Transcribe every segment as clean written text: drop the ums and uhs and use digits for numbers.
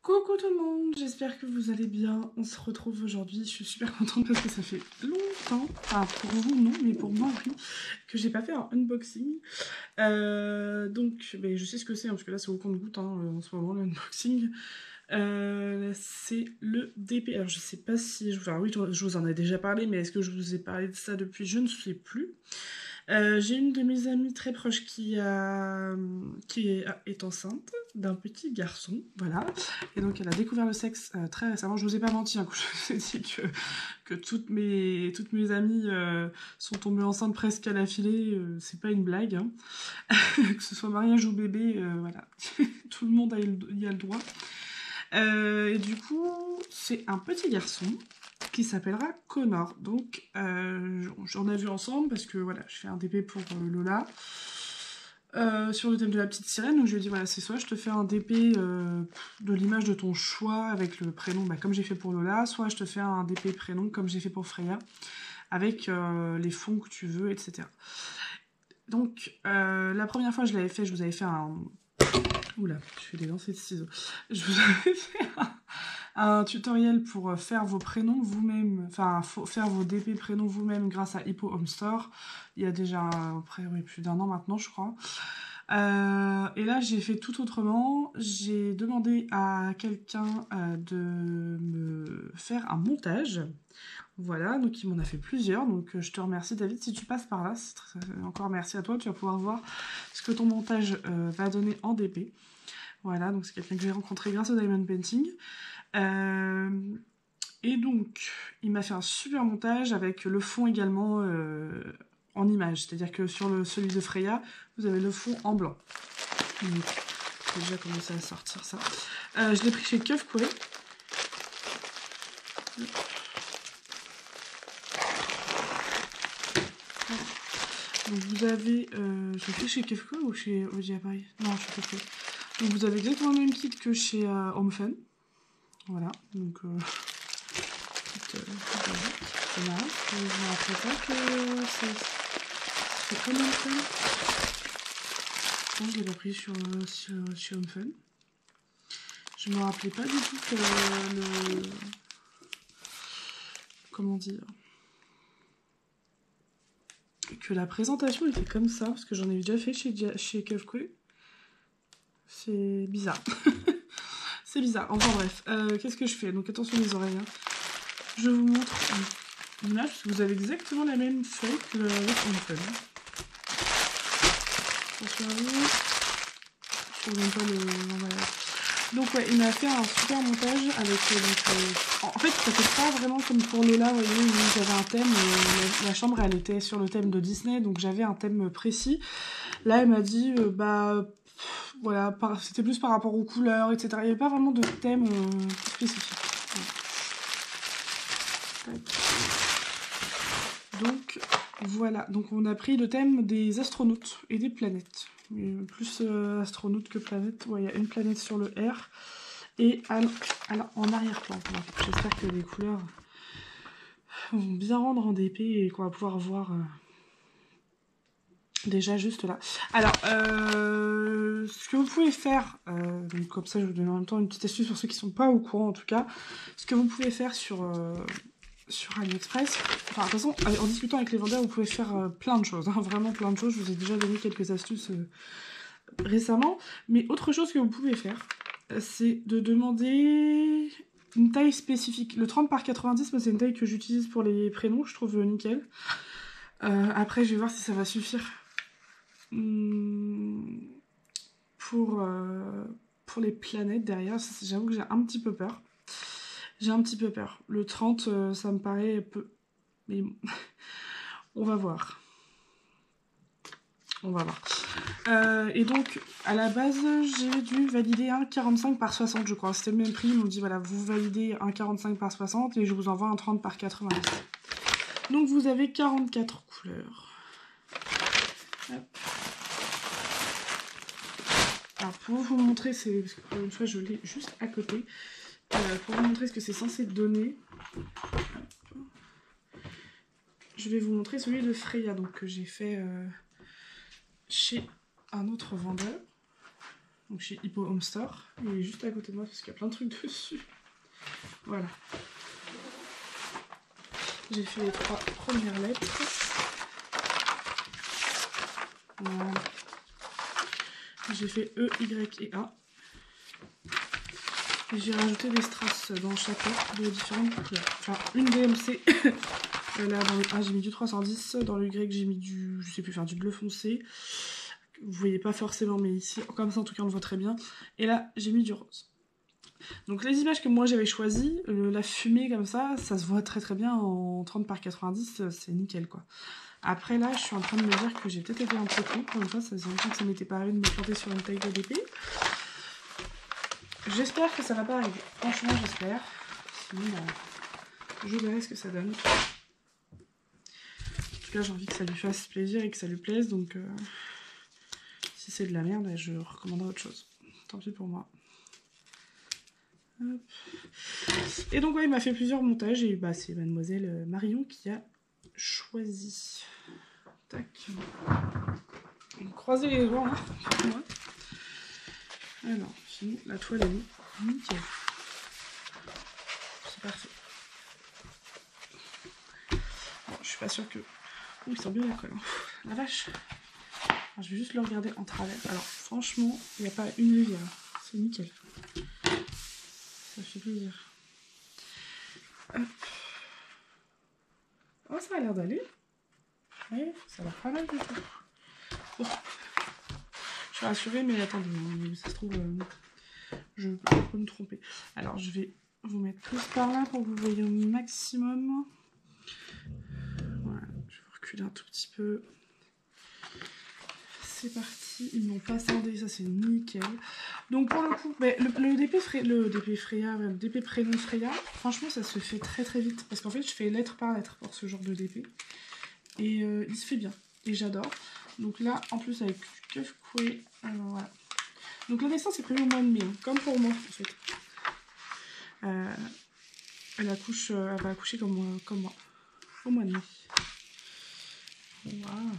Coucou tout le monde, j'espère que vous allez bien. On se retrouve aujourd'hui, je suis super contente parce que ça fait longtemps, enfin pour vous non, mais pour moi oui, que j'ai pas fait un unboxing. Donc je sais ce que c'est, hein, parce que là c'est au compte-gouttes en ce moment l'unboxing. C'est le DP. Alors je sais pas si, enfin oui, je vous en ai déjà parlé, mais est-ce que je vous ai parlé de ça depuis? Je ne sais plus. J'ai une de mes amies très proche qui est enceinte d'un petit garçon, voilà. Et donc elle a découvert le sexe très récemment. Je vous ai pas menti, hein, quand je vous ai dit que toutes mes amies sont tombées enceintes presque à la filée. C'est pas une blague, hein. Que ce soit mariage ou bébé, voilà. Tout le monde y a le droit. Et du coup, c'est un petit garçon qui s'appellera Connor. Donc, j'en ai vu ensemble parce que voilà, je fais un DP pour Lola sur le thème de la petite sirène. Donc, je lui ai dit voilà, c'est soit je te fais un DP de l'image de ton choix avec le prénom, comme j'ai fait pour Lola, soit je te fais un DP prénom comme j'ai fait pour Freya avec les fonds que tu veux, etc. Donc, la première fois je l'avais fait, je vous avais fait un. Oula, je fais des lancers de ciseaux. Je vous avais fait un tutoriel pour faire vos prénoms vous-même, enfin faire vos DP prénoms vous-même grâce à Hippo Home Store. Il y a déjà plus d'1 an maintenant, je crois. Et là, j'ai fait tout autrement. J'ai demandé à quelqu'un de me faire un montage. Voilà, donc il m'en a fait plusieurs. Donc je te remercie, David, si tu passes par là. Encore merci à toi. Tu vas pouvoir voir ce que ton montage va donner en DP. Voilà, donc c'est quelqu'un que j'ai rencontré grâce au Diamond Painting. Et donc, il m'a fait un super montage avec le fond également en image. C'est-à-dire que sur celui de Freya, vous avez le fond en blanc. Donc, j'ai déjà commencé à sortir ça. Je l'ai pris chez Kufquay. Donc vous avez... je l'ai pris chez Kufquay ou chez OG Appareil? Non, chez Kufquay. Donc vous avez exactement le même kit que chez Home Fun. Voilà, donc... c'est marrant, je me rappelle pas que c'est comme Home Fun. Je l'ai pas pris sur Home Fun. Je me rappelais pas du tout que le... Comment dire? Que la présentation était comme ça, parce que j'en ai déjà fait chez Kufquay. C'est bizarre. C'est bizarre. Enfin bref, qu'est-ce que je fais? Donc attention les oreilles. Hein. Je vous montre une image, parce que vous avez exactement la même feuille que avec Home Fun. Attention à vous. Je ne vois pas le... Voilà. Donc ouais, il m'a fait un super montage avec... En fait, ça fait pas vraiment comme pour Lola, vous voyez, où j'avais un thème, la chambre elle était sur le thème de Disney, donc j'avais un thème précis. Là, elle m'a dit, voilà, c'était plus par rapport aux couleurs, etc. Il n'y avait pas vraiment de thème spécifique. Ouais. Donc, voilà. Donc, on a pris le thème des astronautes et des planètes. Plus astronautes que planètes. Ouais, il y a une planète sur le R. Et en arrière-plan. J'espère que les couleurs vont bien rendre en DP et qu'on va pouvoir voir... déjà juste là. Alors, ce que vous pouvez faire, donc comme ça je vous donne en même temps une petite astuce pour ceux qui ne sont pas au courant en tout cas, ce que vous pouvez faire sur AliExpress, enfin de toute façon en discutant avec les vendeurs vous pouvez faire plein de choses, hein, vraiment plein de choses, je vous ai déjà donné quelques astuces récemment, mais autre chose que vous pouvez faire, c'est de demander une taille spécifique. Le 30 par 90, moi c'est une taille que j'utilise pour les prénoms, je trouve nickel. Après je vais voir si ça va suffire pour les planètes derrière. J'avoue que j'ai un petit peu peur. J'ai un petit peu peur. Le 30, ça me paraît peu... Mais on va voir. On va voir. Et donc, à la base, j'ai dû valider un 45 par 60, je crois. C'était le même prix. Ils m'ont dit, voilà, vous validez un 45 par 60 et je vous envoie un 30 par 90. Donc, vous avez 44 couleurs. Hop. Alors pour vous montrer, parce que pour une fois je l'ai juste à côté, pour vous montrer ce que c'est censé donner, je vais vous montrer celui de Freya, donc que j'ai fait chez un autre vendeur. Donc chez Hippo Home Store. Il est juste à côté de moi parce qu'il y a plein de trucs dessus. Voilà. J'ai fait les 3 premières lettres. Voilà. J'ai fait E, Y et A. Et j'ai rajouté des strass dans chaque lettre de différentes couleurs. Enfin, une DMC. Là, dans le A, j'ai mis du 310. Dans le Y, j'ai mis du, je sais plus, du bleu foncé. Vous voyez pas forcément, mais ici, comme ça, en tout cas, on le voit très bien. Et là, j'ai mis du rose. Donc, les images que moi, j'avais choisies, la fumée comme ça se voit très très bien en 30 par 90. C'est nickel, quoi. Après, là, je suis en train de me dire que j'ai peut-être été un peu con. Comme ça faisait longtemps que ça m'était pas arrivé de me planter sur une taille de DP. J'espère que ça va pas arriver. Franchement, j'espère. Sinon, je verrai ce que ça donne. En tout cas, j'ai envie que ça lui fasse plaisir et que ça lui plaise. Donc, si c'est de la merde, je recommanderai autre chose. Tant pis pour moi. Hop. Et donc, ouais, il m'a fait plusieurs montages. Et bah, c'est mademoiselle Marion qui a choisi. Tac. Croisez les doigts, hein. Alors, sinon, la toile est nickel. C'est parfait. Bon, je suis pas sûre que... Ouh, il sent bien la colle. Hein. La vache. Alors, je vais juste le regarder en travers. Alors, franchement, il n'y a pas une rivière. C'est nickel. Ça fait plaisir. Hop. Oh, ça a l'air d'aller. Oui, ça a l'air pas mal du tout. Oh. Je suis rassurée, mais attendez, ça se trouve, je peux me tromper. Alors, je vais vous mettre tous par là pour que vous voyez au maximum. Voilà, je vais vous reculer un tout petit peu. C'est parti, ils n'ont pas scindé, ça c'est nickel. Donc pour le coup, le DP prénom Freya, franchement ça se fait très très vite. Parce qu'en fait je fais lettre par lettre pour ce genre de DP. Et il se fait bien, et j'adore. Donc là, en plus avec Keuf Koué, voilà. Donc la naissance est prévue au mois de mai, hein, comme pour moi en fait. Elle va accoucher comme moi, au mois de mai. Waouh.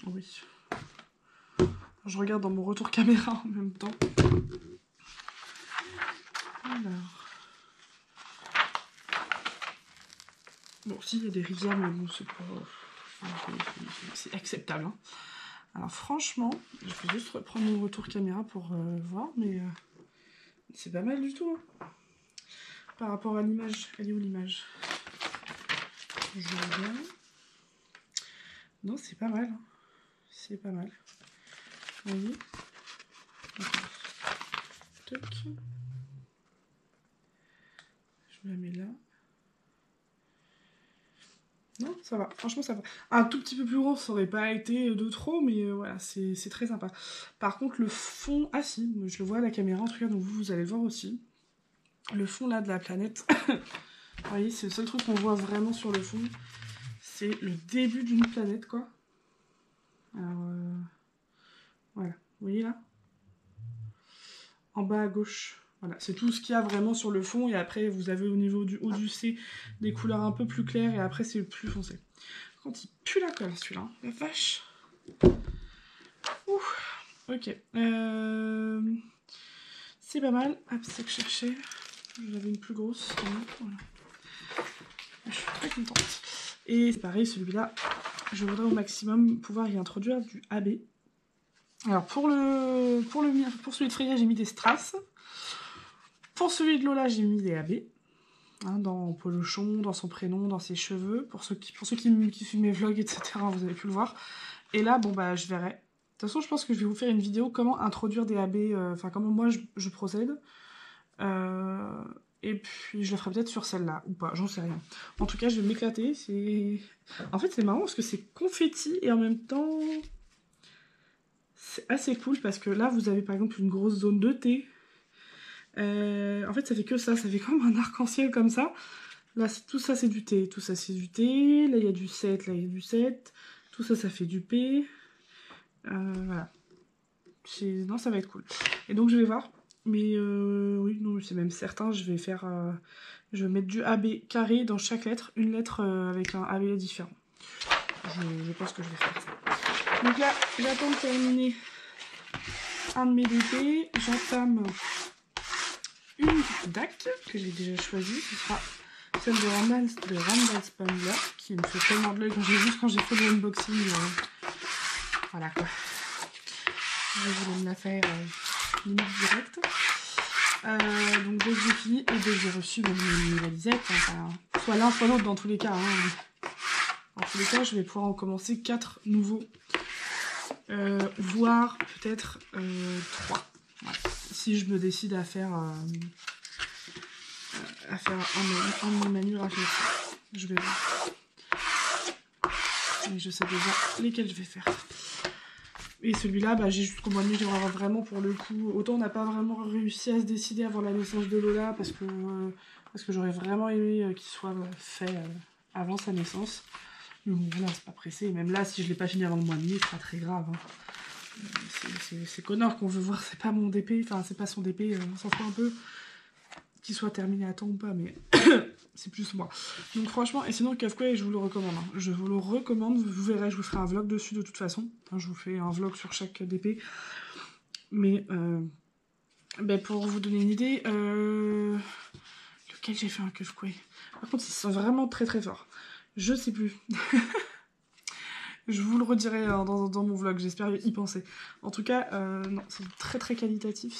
Oui. Je regarde dans mon retour caméra en même temps. Alors. Bon, si, il y a des rivières, mais bon, c'est pas... c'est acceptable. Hein. Alors, franchement, je vais juste reprendre mon retour caméra pour voir, mais c'est pas mal du tout. Hein. Par rapport à l'image. Elle est où l'image? Je regarde. Non, c'est pas mal. Hein. C'est pas mal. Vous voyez? Toc. Je la mets là. Non, ça va. Franchement, ça va. Un tout petit peu plus gros, ça aurait pas été de trop, mais voilà, c'est très sympa. Par contre, le fond... Ah si, je le vois à la caméra, en tout cas, donc vous allez le voir aussi. Le fond, là, de la planète. Vous voyez, c'est le seul truc qu'on voit vraiment sur le fond. C'est le début d'une planète, quoi. Alors, voilà. Vous voyez, là? En bas à gauche. Voilà, c'est tout ce qu'il y a vraiment sur le fond. Et après, vous avez au niveau du haut du C des couleurs un peu plus claires. Et après, c'est plus foncé. Quand il pue la colle, celui-là. Hein. La vache. Ouh. Ok. C'est pas mal. Hop, c'est que je cherchais. J'avais une plus grosse. Voilà. Je suis très contente. Et c'est pareil, celui-là, je voudrais au maximum pouvoir y introduire du AB. Alors, pour celui de Freya, j'ai mis des strass. Pour celui de Lola, j'ai mis des AB. Hein, dans Polochon, dans son prénom, dans ses cheveux. Pour ceux qui suivent mes vlogs, etc., vous avez pu le voir. Et là, bon, bah, je verrai. De toute façon, je pense que je vais vous faire une vidéo comment introduire des AB, enfin, comment moi je procède. Et puis, je le ferai peut-être sur celle-là, ou pas, j'en sais rien. En tout cas, je vais m'éclater. En fait, c'est marrant parce que c'est confetti et en même temps... C'est assez cool parce que là, vous avez par exemple une grosse zone de thé. En fait, ça fait que ça fait comme un arc-en-ciel comme ça. Là, tout ça, c'est du thé. Tout ça, c'est du thé. Là, il y a du 7. Là, il y a du 7. Tout ça, ça fait du P. Voilà. Non, ça va être cool. Et donc, je vais voir. Mais oui, non, c'est même certain. Je vais faire... je vais mettre du AB carré dans chaque lettre. Une lettre avec un AB différent. Je pense que je vais faire ça. Donc là, j'attends de terminer un de mes DP, j'entame une DAC que j'ai déjà choisie, ce sera celle de Randall Spangler, qui me fait tellement de l'œil quand j'ai fait le unboxing. Voilà quoi. Je voulais me la faire limite direct. Donc dès que j'ai fini et dès que j'ai reçu mes valisettes, enfin, soit l'un soit l'autre dans tous les cas. Hein. Dans tous les cas, je vais pouvoir en commencer 4 nouveaux. Voire peut-être 3. Ouais. Si je me décide à faire un manuel à faire. Je vais voir. Mais je sais déjà lesquels je vais faire. Et celui-là, bah, j'ai jusqu'au mois de mai, j'aimerais vraiment pour le coup. Autant on n'a pas vraiment réussi à se décider avant la naissance de Lola parce que j'aurais vraiment aimé qu'il soit fait avant sa naissance. Mais bon, voilà, c'est pas pressé. Et même là, si je l'ai pas fini avant le mois de mai, c'est pas très grave. Hein. C'est Connor qu'on veut voir, c'est pas mon DP, enfin c'est pas son DP, on s'en fout un peu qu'il soit terminé à temps ou pas, mais c'est plus moi. Donc franchement, et sinon Kafka, je vous le recommande. Hein. Je vous le recommande, vous verrez, je vous ferai un vlog dessus de toute façon. Enfin, je vous fais un vlog sur chaque DP. Mais ben, pour vous donner une idée, lequel j'ai fait un Kafka. Par contre, ils sont vraiment très très forts. Je sais plus. Je vous le redirai dans mon vlog, j'espère y penser. En tout cas, non, c'est très très qualitatif,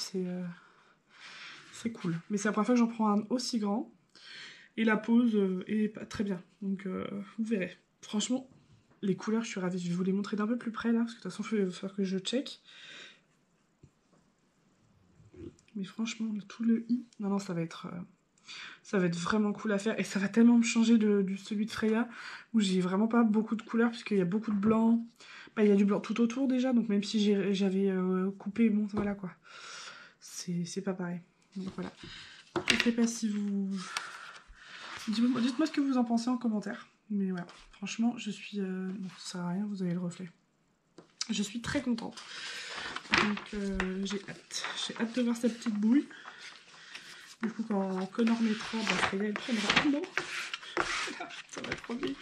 c'est cool. Mais c'est la première fois que j'en prends un aussi grand. Et la pose est pas très bien. Donc vous verrez. Franchement, les couleurs, je suis ravie. Je vais vous les montrer d'un peu plus près là, parce que de toute façon, il va falloir que je check. Mais franchement, tout le i, non, ça va être vraiment cool à faire. Et ça va tellement me changer de celui de Freya, où j'ai vraiment pas beaucoup de couleurs, puisqu'il y a beaucoup de blanc. Bah, il y a du blanc tout autour déjà, donc même si j'avais coupé, bon, voilà quoi. C'est pas pareil. Donc voilà. Je sais pas si vous... Dites-moi ce que vous en pensez en commentaire. Mais voilà, franchement, je suis... Non, ça sert à rien, vous avez le reflet. Je suis très contente. Donc j'ai hâte. J'ai hâte de voir cette petite boule. Du coup, quand Connor mettra, bah, Freya, elle prendra un mot. Ça va trop vite.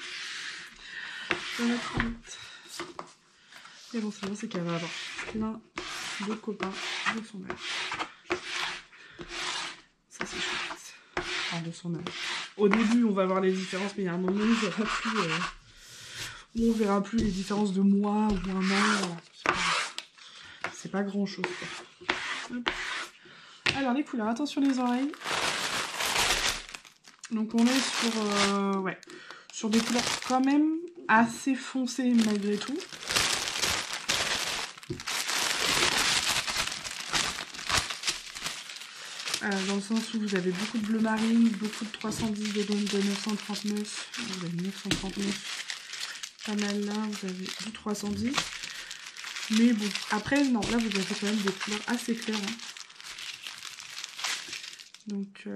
Ça va trop vite. Et bon, c'est qu'elle va avoir plein de copains de son âge. Ça, c'est chouette. Enfin, de son âge. Au début, on va voir les différences, mais il y a un moment où on verra plus les différences de mois ou un an. C'est pas grand chose. Alors, les couleurs, attention les oreilles. Donc, on est sur des couleurs quand même assez foncées malgré tout. Dans le sens où vous avez beaucoup de bleu marine, beaucoup de 310, de 939, vous avez 939, pas mal là, vous avez du 310. Mais bon, après, non, là vous avez quand même des couleurs assez claires. Hein. Donc,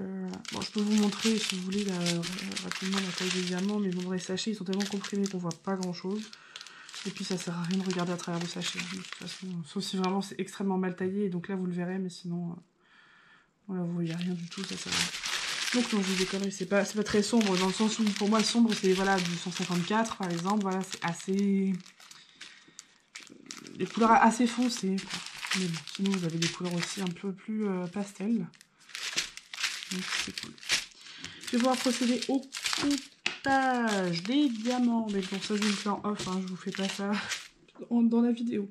bon, je peux vous montrer si vous voulez rapidement la taille des diamants, mais bon, dans les sachets ils sont tellement comprimés qu'on voit pas grand chose. Et puis ça sert à rien de regarder à travers le sachet, de toute façon, sauf si vraiment c'est extrêmement mal taillé, et donc là vous le verrez, mais sinon. Voilà, vous voyez rien du tout, ça va. Donc non, je vous déconne, c'est pas très sombre, dans le sens où pour moi sombre c'est voilà du 154 par exemple, voilà, c'est assez... des couleurs assez foncées, quoi. Mais bon, sinon vous avez des couleurs aussi un peu plus pastel. Donc c'est cool. Je vais pouvoir procéder au comptage des diamants, mais bon ça je vous le fais en off, hein, je vous fais pas ça dans la vidéo.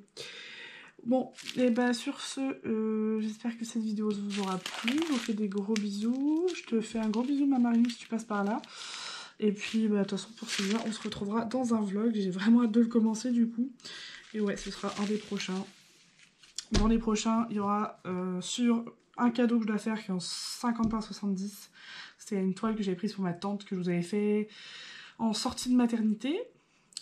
Bon, et bah sur ce, j'espère que cette vidéo vous aura plu. Je vous fais des gros bisous. Je te fais un gros bisou, ma Marine, si tu passes par là. Et puis, bah, de toute façon, pour celui-là, on se retrouvera dans un vlog. J'ai vraiment hâte de le commencer, du coup. Et ouais, ce sera un des prochains. Dans les prochains, il y aura sur un cadeau que je dois faire qui est en 50 par 70. C'est une toile que j'avais prise pour ma tante, que je vous avais fait en sortie de maternité.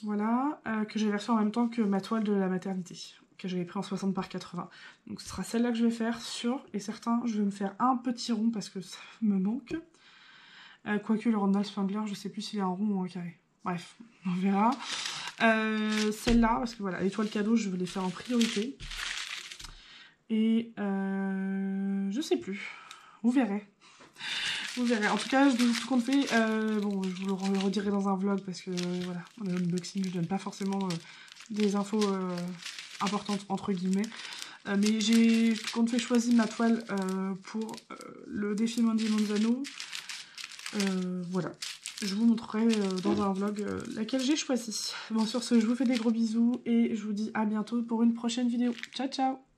Voilà, que j'avais reçue en même temps que ma toile de la maternité, que j'avais pris en 60 par 80. Donc ce sera celle-là que je vais faire, sûr et certain. Je vais me faire un petit rond parce que ça me manque. Quoique le Randall Spangler, je sais plus s'il est en rond ou en carré. Bref, on verra. Celle-là, parce que voilà, les toiles cadeaux, je vais les faire en priorité. Et je sais plus. Vous verrez. Vous verrez. En tout cas, tout compte fait, bon, je vous le redirai dans un vlog parce que voilà, on a l'unboxing, je donne pas forcément des infos importantes entre guillemets. Mais j'ai quand j'ai choisi ma toile pour le défi Mandy Manzano. Voilà. Je vous montrerai dans un vlog laquelle j'ai choisi. Bon, sur ce, je vous fais des gros bisous et je vous dis à bientôt pour une prochaine vidéo. Ciao, ciao!